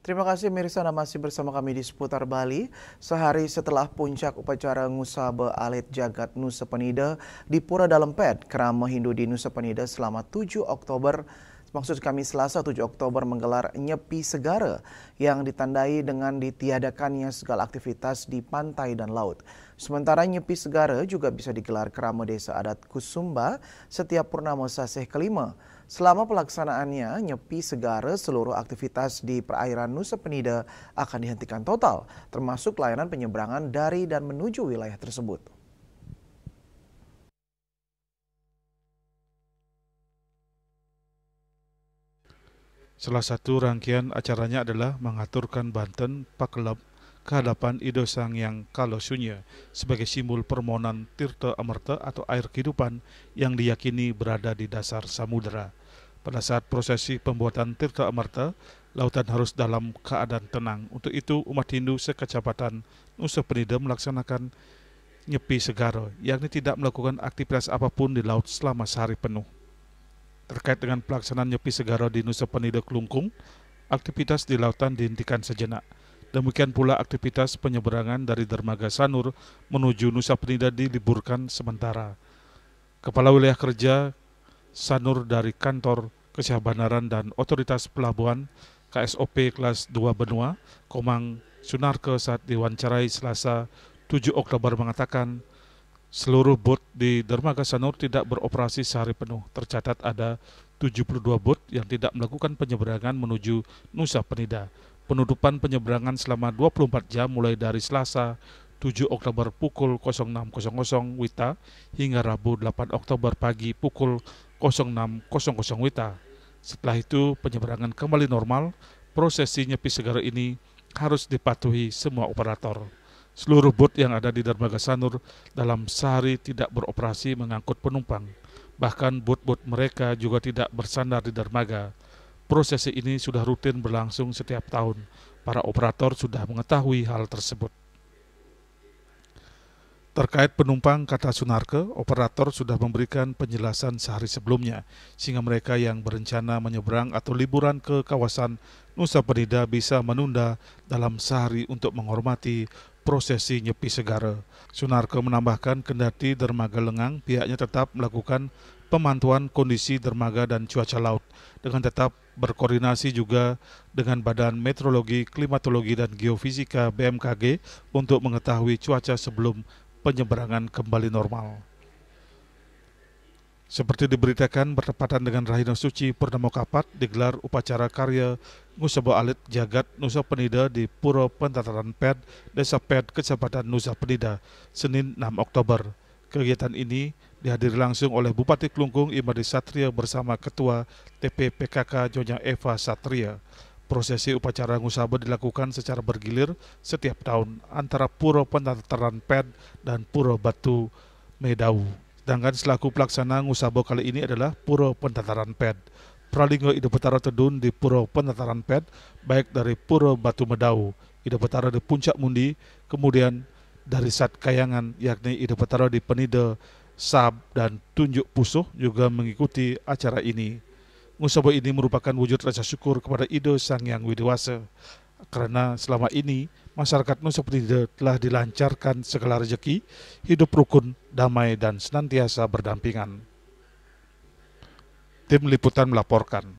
Terima kasih Mirsa, Anda masih bersama kami di Seputar Bali. Sehari setelah puncak upacara Ngusaba Alit Jagat Nusa Penida di Pura Dalempet, Kerama Hindu di Nusa Penida selama 7 Oktober, maksud kami Selasa 7 Oktober menggelar Nyepi Segara yang ditandai dengan ditiadakannya segala aktivitas di pantai dan laut. Sementara Nyepi Segara juga bisa digelar Kerama Desa Adat Kusumba setiap purnama saseh kelima. Selama pelaksanaannya, Nyepi Segara seluruh aktivitas di perairan Nusa Penida akan dihentikan total, termasuk layanan penyeberangan dari dan menuju wilayah tersebut. Salah satu rangkaian acaranya adalah mengaturkan Banten Pakelap ke hadapan Ido Sang Yang Kalo Sunya sebagai simbol permohonan Tirta Amerta atau air kehidupan yang diyakini berada di dasar samudera. Pada saat prosesi pembuatan Tirta Amerta, lautan harus dalam keadaan tenang. Untuk itu, umat Hindu sekecamatan Nusa Penida melaksanakan Nyepi Segara, yakni tidak melakukan aktivitas apapun di laut selama sehari penuh. Terkait dengan pelaksanaan Nyepi Segara di Nusa Penida Kelungkung, aktivitas di lautan dihentikan sejenak. Demikian pula aktivitas penyeberangan dari Dermaga Sanur menuju Nusa Penida diliburkan sementara. Kepala Wilayah Kerja Sanur dari Kantor Kesyahbanaran dan Otoritas Pelabuhan KSOP kelas 2 Benua, Komang Sunarke saat diwawancarai Selasa 7 Oktober mengatakan seluruh bot di Dermaga Sanur tidak beroperasi sehari penuh. Tercatat ada 72 bot yang tidak melakukan penyeberangan menuju Nusa Penida. Penutupan penyeberangan selama 24 jam mulai dari Selasa 7 Oktober pukul 06.00 WITA hingga Rabu 8 Oktober pagi pukul 06.00 WITA. Setelah itu penyeberangan kembali normal. Prosesi Nyepi Segara ini harus dipatuhi semua operator. Seluruh bot yang ada di Dermaga Sanur dalam sehari tidak beroperasi mengangkut penumpang. Bahkan bot-bot mereka juga tidak bersandar di dermaga. Prosesi ini sudah rutin berlangsung setiap tahun. Para operator sudah mengetahui hal tersebut. Terkait penumpang, kata Sunarke, operator sudah memberikan penjelasan sehari sebelumnya, sehingga mereka yang berencana menyeberang atau liburan ke kawasan Nusa Penida bisa menunda dalam sehari untuk menghormati prosesi Nyepi Segara. Sunarke menambahkan kendati dermaga lengang, pihaknya tetap melakukan pemantauan kondisi dermaga dan cuaca laut, dengan tetap berkoordinasi juga dengan Badan Meteorologi, Klimatologi, dan Geofisika BMKG untuk mengetahui cuaca sebelum penyeberangan kembali normal. Seperti diberitakan, bertepatan dengan Rahina Suci Purnama Kapat, digelar upacara karya Ngusaba Alit Jagat Nusa Penida di Pura Pentataran Ped, Desa Ped, Kecamatan Nusa Penida, Senin 6 Oktober. Kegiatan ini dihadiri langsung oleh Bupati Kelungkung Imadi Satria bersama Ketua TPPKK Nyonya Eva Satria. Prosesi upacara Ngusaba dilakukan secara bergilir setiap tahun antara Pura Pentataran Ped dan Pura Batu Medau. Sedangkan selaku pelaksana Ngusaba kali ini adalah Pura Pentataran Ped. Pralinggo Ida Betara Tedun di Pura Pentataran Ped, baik dari Pura Batu Medau, Ida Betara di Puncak Mundi, kemudian dari Sat Kayangan yakni Ida Betara di Penida, Sab, dan Tunjuk Pusuh juga mengikuti acara ini. Ngusaba ini merupakan wujud rasa syukur kepada Ido Sang Yang Widiwasa, karena selama ini masyarakat Nusa Penida telah dilancarkan segala rezeki, hidup rukun, damai, dan senantiasa berdampingan. Tim Liputan melaporkan.